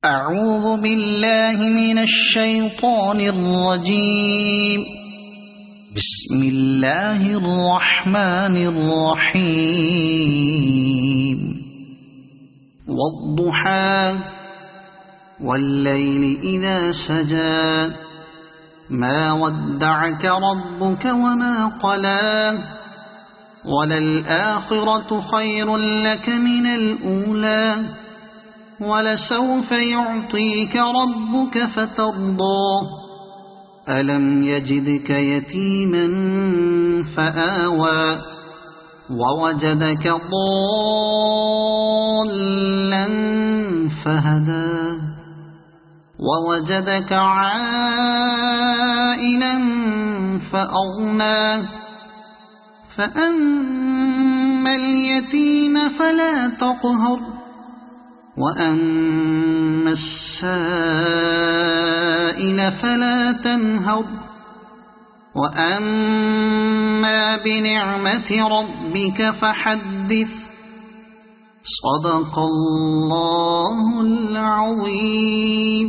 أعوذ بالله من الشيطان الرجيم. بسم الله الرحمن الرحيم. والضحى والليل إذا سجى ما ودعك ربك وما قلى وللآخرة خير لك من الأولى ولسوف يعطيك ربك فترضى ألم يجدك يتيما فآوى ووجدك ضالا فهدى ووجدك عائلا فأغنى فأما اليتيم فلا تقهر وأما السائل فلا تنهر وأما بنعمة ربك فحدث. صدق الله العظيم.